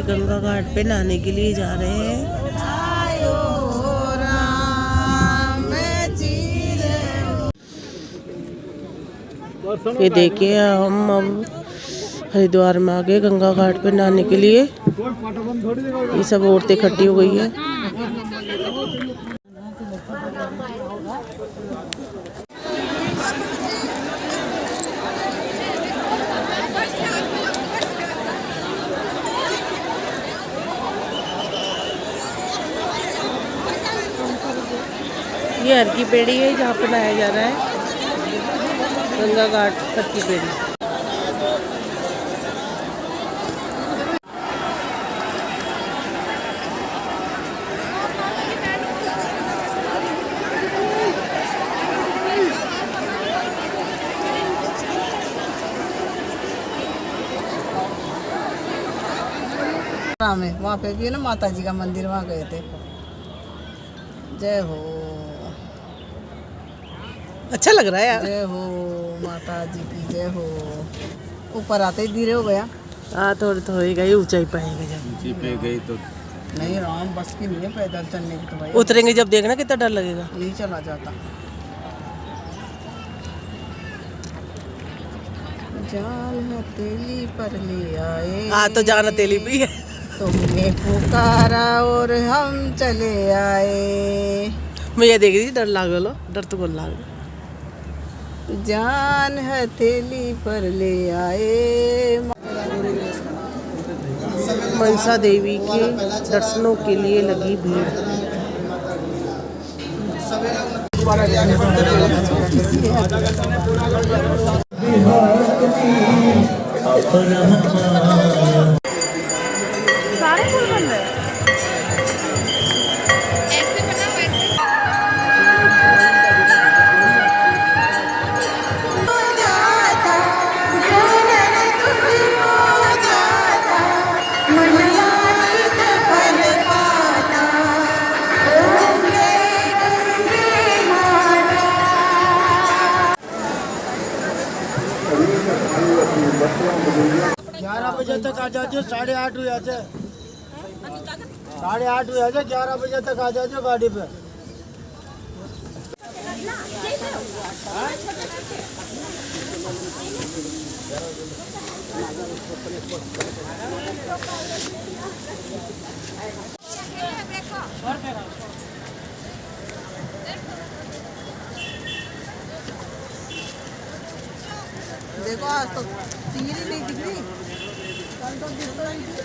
गंगा घाट पे नहाने के लिए जा रहे हैं। ये देखिए हम अब हरिद्वार में आ गए गंगा घाट पे नहाने के लिए। ये सब औरतें इकट्ठी हो गई है। ये हर की पेड़ी है जहाँ पे नहाया जा रहा है, गंगा घाट हर की पेड़ी। में वहाँ पे भी है ना माता जी का मंदिर, वहाँ गए थे। जय हो, अच्छा लग रहा है यार। जय हो माता जी की जय हो। ऊपर आते ही धीरे हो गया। हाँ थोड़ी थोड़ी गई, ऊंचाई पाएंगे जब ऊंची पे गई तो नहीं राम बस की नहीं है पैदल चलने की तो भाई। उतरेंगे जब देखना कितना डर लगेगा। नहीं चला जाता। जान हथेली पर ले आए। हाँ तो जान हथेली भी है। तुमने पुकारा और हम चले आए। मैं ये देख रही थी, डर लागलो, डर तो कौन लाग। जान हथेली पर ले आए। मनसा देवी के दर्शनों के लिए लगी भीड़। सारे फूल बंद है। बजे तक आ जाओ, 8:30 हुए थे, 8:30 हुए थे, 11 बजे तक आ जाओ गाड़ी पे। देखो आज तो तीर ही नहीं दिख रही, कल तो दिख रही थी।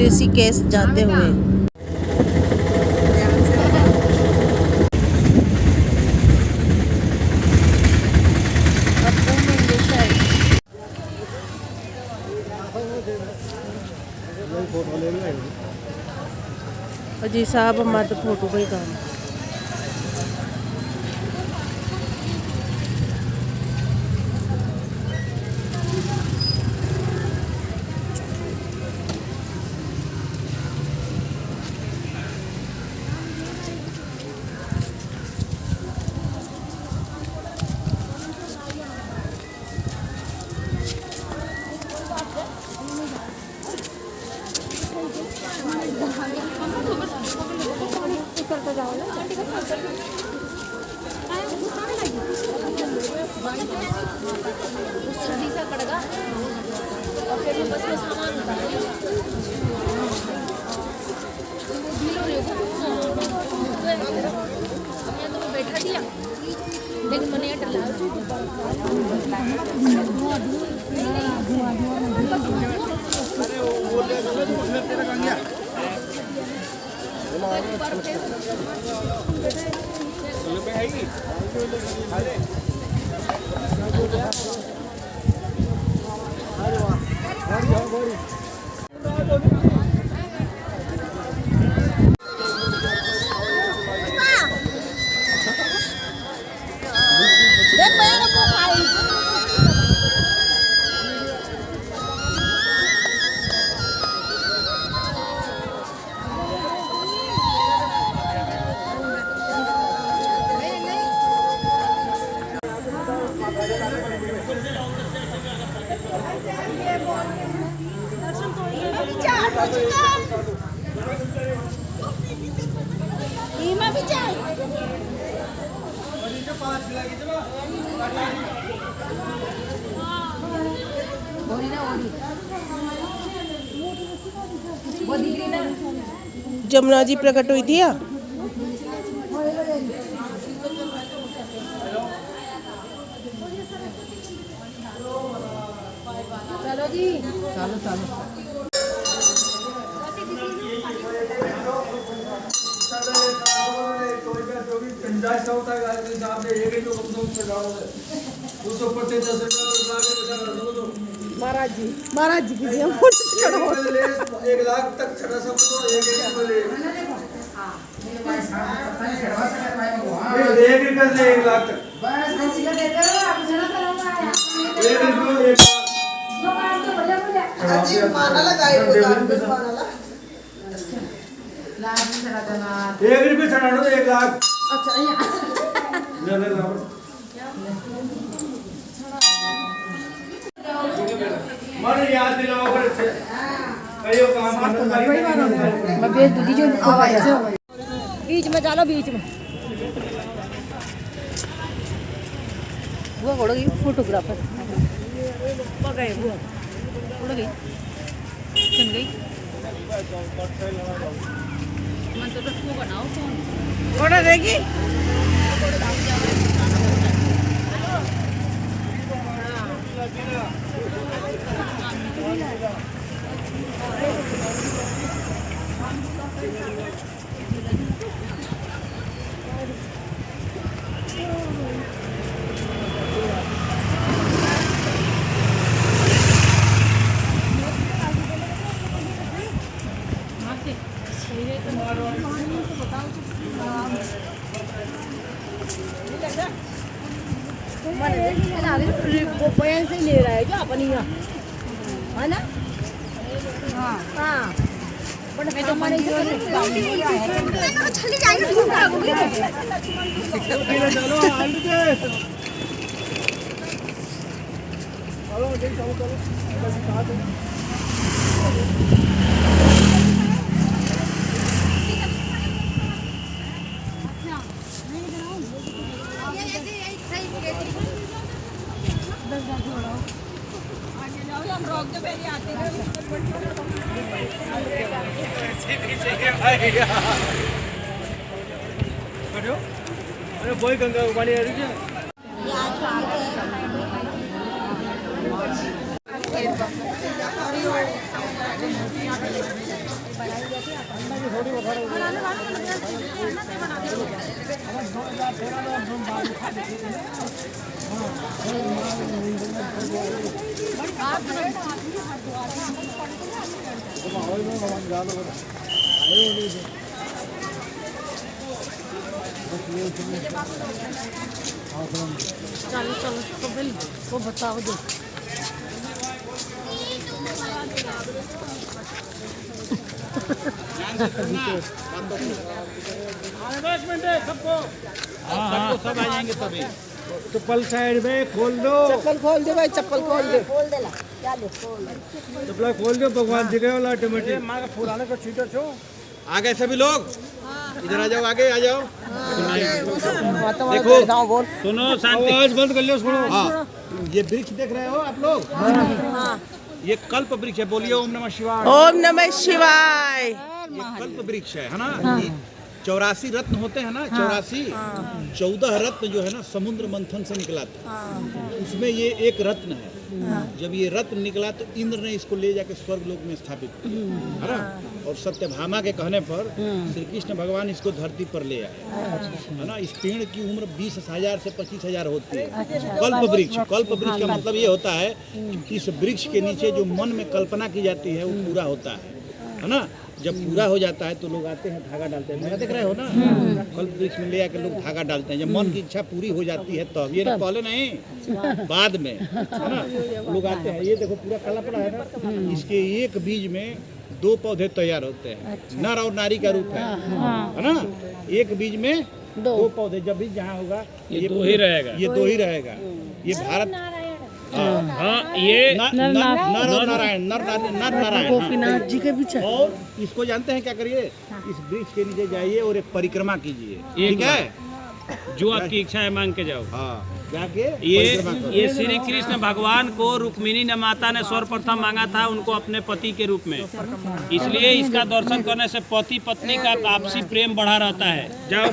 ऋषिकेश जाते हुए जी साहब, हमारे तो फोटो का ही काम है। जमुना जी प्रकट हुई थी या चलो जी, चलो चलो। महाराज जी की जी हम फोटो खिंचवाओ। 1 लाख तक छड़ा सब तो एक रुपए ले 1 लाख तक अजी माना लगाए वो दान पे माना ला। 1 रुपए छड़ा दो 1 लाख। अच्छा यहाँ मन याद दिलाओ पर कईयो काम मैं भेज दूँगी जो बीच में डालो बीच में वो उड़ गई फोटोग्राफर गए वो उड़ गई सुन गई मन तो वो बनाओ फोन ऑर्डर देगी बयान से ले रहा है क्या अपनी यहाँ है ना। हाँ हाँ मैं तो मन चली जाएगी अरे बोई गंगा पानी आ रही है। चलो चलो तो बिल वो बताओ दो सब आ जाएंगे तभी। चप्पल साइड में खोल दो। चप्पल खोल दे भाई चप्पल खोल दे चप्पल खोल दो भगवान जी के वाला ऑटोमेटिक मां का फुलाने को छीटो छो। आ गए सभी लोग इधर आ जाओ आगे आ जाओ। देखो सुनो शांति आवाज बंद कर लो सुनो। हाँ ये वृक्ष देख रहे हो आप लोग ये कल्प वृक्ष है। बोलिए ओम नमः शिवाय। ओम नमः शिवाय। ये कल्प वृक्ष है ना। 84 रत्न होते हैं ना 84 14 रत्न जो है ना समुद्र मंथन से निकला था उसमें ये एक रत्न है। जब ये रत्न निकला तो इंद्र ने इसको ले जाके स्वर्ग लोक में स्थापित किया है ना। और सत्यभामा के कहने पर श्री कृष्ण भगवान इसको धरती पर ले आए है ना। इस पेड़ की उम्र 20,000 से 25,000 होती है। कल्प वृक्ष का मतलब ये होता है कि इस वृक्ष के नीचे जो मन में कल्पना की जाती है वो पूरा होता है ना। जब पूरा हो जाता है तो लोग आते हैं धागा डालते हैं। देख रहे हो ना कल्प वृक्ष में ले आके लोग धागा डालते हैं। जब मन की इच्छा पूरी हो जाती है तब ये पहले नहीं बाद में है ना लोग आते हैं। ये देखो पूरा काला पड़ा है ना। इसके एक बीज में 2 पौधे तैयार होते हैं। नर और नारी का रूप है ना। एक बीज में 2 पौधे जब भी जहाँ होगा ये 2 ही रहेगा। ये 2 ही रहेगा। ये भारत हाँ ये नर नारायण, नर नारायण। गोपीनाथ जी के पीछे। और इसको जानते हैं क्या करिए, इस वृक्ष के नीचे जाइए और एक परिक्रमा कीजिए, ठीक है? जो आपकी इच्छा है मांग के जाओ। हाँ, जाके ये श्री कृष्ण भगवान को रुक्मिणी ने माता ने सर्वप्रथम मांगा था उनको अपने पति के रूप में, इसलिए इसका दर्शन करने से पति पत्नी का आपसी प्रेम बढ़ा रहता है। जाओ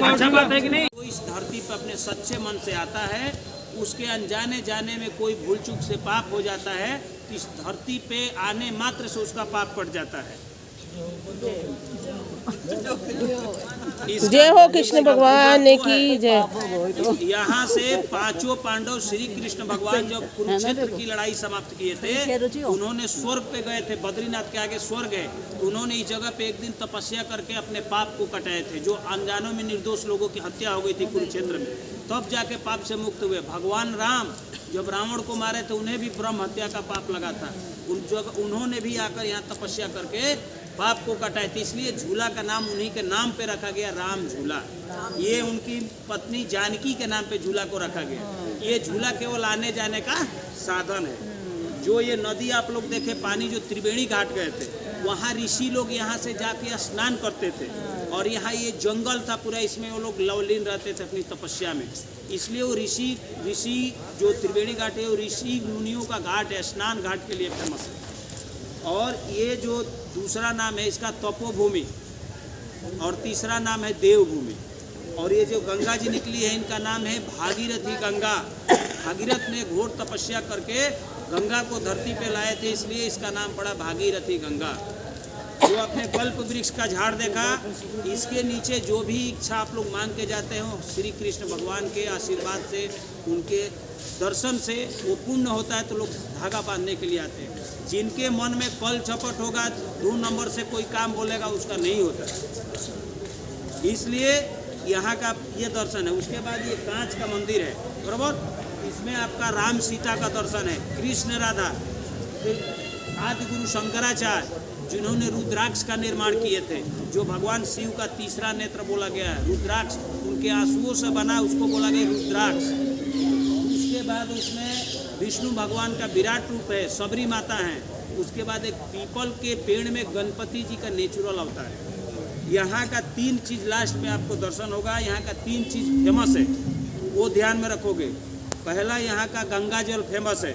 अच्छा बात है कि नहीं? वो इस धरती पर अपने सच्चे मन से आता है, उसके अनजाने जाने में कोई भूल चूक से पाप हो जाता है, इस धरती पे आने मात्र से उसका पाप कट जाता है। जय हो कृष्ण भगवान की जय। यहाँ से पांचों पांडव श्री कृष्ण भगवान जब कुरुक्षेत्र की लड़ाई समाप्त किए थे, उन्होंने स्वर्ग पे गए थे, बद्रीनाथ के आगे स्वर्ग है, उन्होंने इस जगह पे एक दिन तपस्या करके अपने पाप को कटाए थे। जो अनजानों में निर्दोष लोगों की हत्या हो गई थी कुरुक्षेत्र में, तब जाके पाप से मुक्त हुए। भगवान राम जब रावण को मारे थे, उन्हें भी ब्रह्म हत्या का पाप लगा था, उन्होंने भी आकर यहाँ तपस्या करके पाप को कटाए थे, इसलिए झूला का नाम उन्हीं के नाम पे रखा गया, राम झूला। ये उनकी पत्नी जानकी के नाम पे झूला को रखा गया। ये झूला केवल आने जाने का साधन है। जो ये नदी आप लोग देखे, पानी जो त्रिवेणी घाट गए थे, वहाँ ऋषि लोग यहाँ से जाके स्नान करते थे, और यहाँ ये जंगल था पूरा, इसमें वो लोग लवलीन रहते थे अपनी तपस्या में, इसलिए वो ऋषि जो त्रिवेणी घाट है वो ऋषि मुनियों का घाट है, स्नान घाट के लिए फेमस है। और ये जो दूसरा नाम है इसका तपोभूमि, और तीसरा नाम है देवभूमि। और ये जो गंगा जी निकली है, इनका नाम है भागीरथी गंगा। भागीरथ ने घोर तपस्या करके गंगा को धरती पे लाए थे, इसलिए इसका नाम पड़ा भागीरथी गंगा। जो आपने कल्प वृक्ष का झाड़ देखा, इसके नीचे जो भी इच्छा आप लोग मांग के जाते हो, श्री कृष्ण भगवान के आशीर्वाद से, उनके दर्शन से वो पूर्ण होता है, तो लोग धागा बांधने के लिए आते हैं। जिनके मन में कल झपट होगा, 2 नंबर से कोई काम बोलेगा, उसका नहीं होता, इसलिए यहाँ का ये दर्शन है। उसके बाद ये कांच का मंदिर है, बराबर, इसमें आपका राम सीता का दर्शन है, कृष्ण राधा, आदि गुरु शंकराचार्य जिन्होंने रुद्राक्ष का निर्माण किए थे, जो भगवान शिव का तीसरा नेत्र बोला गया है, रुद्राक्ष उनके आंसुओं से बना, उसको बोला गया रुद्राक्ष। उसके बाद उसमें विष्णु भगवान का विराट रूप है, सबरी माता है। उसके बाद एक पीपल के पेड़ में गणपति जी का नेचुरल अवतार है। यहाँ का 3 चीज़ लास्ट में आपको दर्शन होगा। यहाँ का 3 चीज़ फेमस है, वो ध्यान में रखोगे। पहला, यहाँ का गंगा जल फेमस है,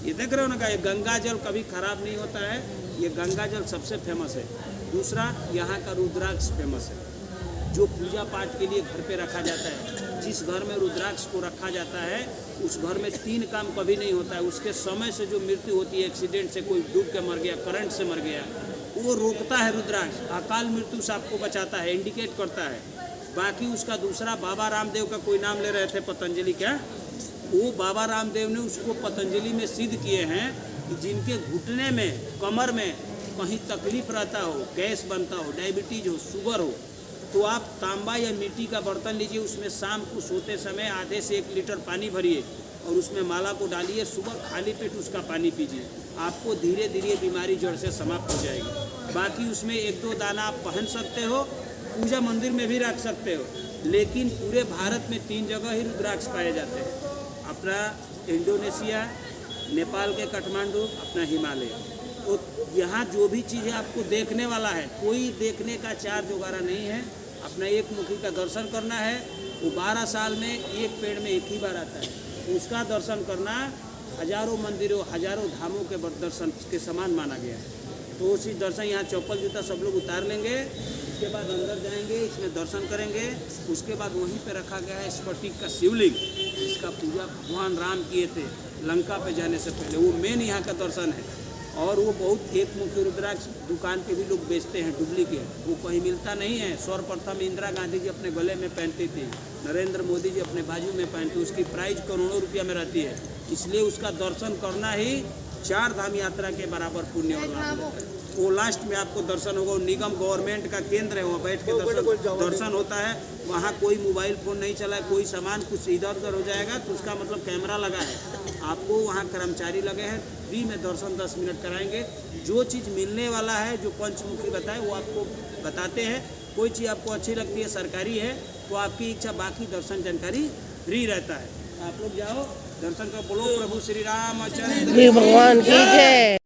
ये देख रहे हो ना, ये गंगा जल कभी खराब नहीं होता है, ये गंगा जल सबसे फेमस है। दूसरा, यहाँ का रुद्राक्ष फेमस है, जो पूजा पाठ के लिए घर पे रखा जाता है। जिस घर में रुद्राक्ष को रखा जाता है, उस घर में 3 काम कभी नहीं होता है। उसके समय से जो मृत्यु होती है, एक्सीडेंट से, कोई डूब के मर गया, करंट से मर गया, वो रोकता है रुद्राक्ष, अकाल मृत्यु से आपको बचाता है, इंडिकेट करता है। बाकी उसका दूसरा, बाबा रामदेव का कोई नाम ले रहे थे, पतंजलि क्या, वो बाबा रामदेव ने उसको पतंजलि में सिद्ध किए हैं कि जिनके घुटने में, कमर में कहीं तकलीफ रहता हो, गैस बनता हो, डायबिटीज हो, शुगर हो, तो आप तांबा या मिट्टी का बर्तन लीजिए, उसमें शाम को सोते समय आधे से 1 लीटर पानी भरिए और उसमें माला को डालिए, सुबह खाली पेट उसका पानी पीजिए, आपको धीरे धीरे बीमारी जड़ से समाप्त हो जाएगी। बाकी उसमें 1-2 दाना आप पहन सकते हो, पूजा मंदिर में भी रख सकते हो, लेकिन पूरे भारत में 3 जगह ही रुद्राक्ष पाए जाते हैं, अपना इंडोनेशिया, नेपाल के काठमांडू, अपना हिमालय। तो यहाँ जो भी चीज़ें आपको देखने वाला है, कोई देखने का चार्ज वगैरह नहीं है, अपना एक मुखी का दर्शन करना है। वो 12 साल में एक पेड़ में एक ही बार आता है, उसका दर्शन करना हजारों मंदिरों, हजारों धामों के दर्शन के समान माना गया है। तो उसी दर्शन, यहाँ चप्पल जूता सब लोग उतार लेंगे, उसके बाद अंदर जाएंगे, इसमें दर्शन करेंगे। उसके बाद वहीं पे रखा गया है स्फटिक का शिवलिंग, जिसका पूजा भगवान राम किए थे लंका पे जाने से पहले, वो मेन यहाँ का दर्शन है। और वो बहुत एक मुखी रुद्राक्ष दुकान पे भी लोग बेचते हैं, डुप्लीकेट, वो कहीं मिलता नहीं है। सर्वप्रथम इंदिरा गांधी जी अपने गले में पहनती थी, नरेंद्र मोदी जी अपने बाजू में पहनते, उसकी प्राइस करोड़ों रुपया में रहती है, इसलिए उसका दर्शन करना ही 4 धाम यात्रा के बराबर पुण्य और लाभ देता है। वो लास्ट में आपको दर्शन होगा, निगम गवर्नमेंट का केंद्र है, वहाँ बैठ के दर्शन होता है। वहाँ कोई मोबाइल फ़ोन नहीं चला है, कोई सामान कुछ इधर उधर हो जाएगा तो उसका मतलब कैमरा लगा है। आपको वहाँ कर्मचारी लगे हैं, फ्री में दर्शन 10 मिनट कराएंगे। जो चीज़ मिलने वाला है, जो पंचमुखी बताए, वो आपको बताते हैं। कोई चीज़ आपको अच्छी लगती है, सरकारी है, वो आपकी इच्छा, बाकी दर्शन जानकारी फ्री रहता है। आप लोग जाओ दर्शन करो, बोलो प्रभु श्री रामचंद्र श्री भगवान की जय।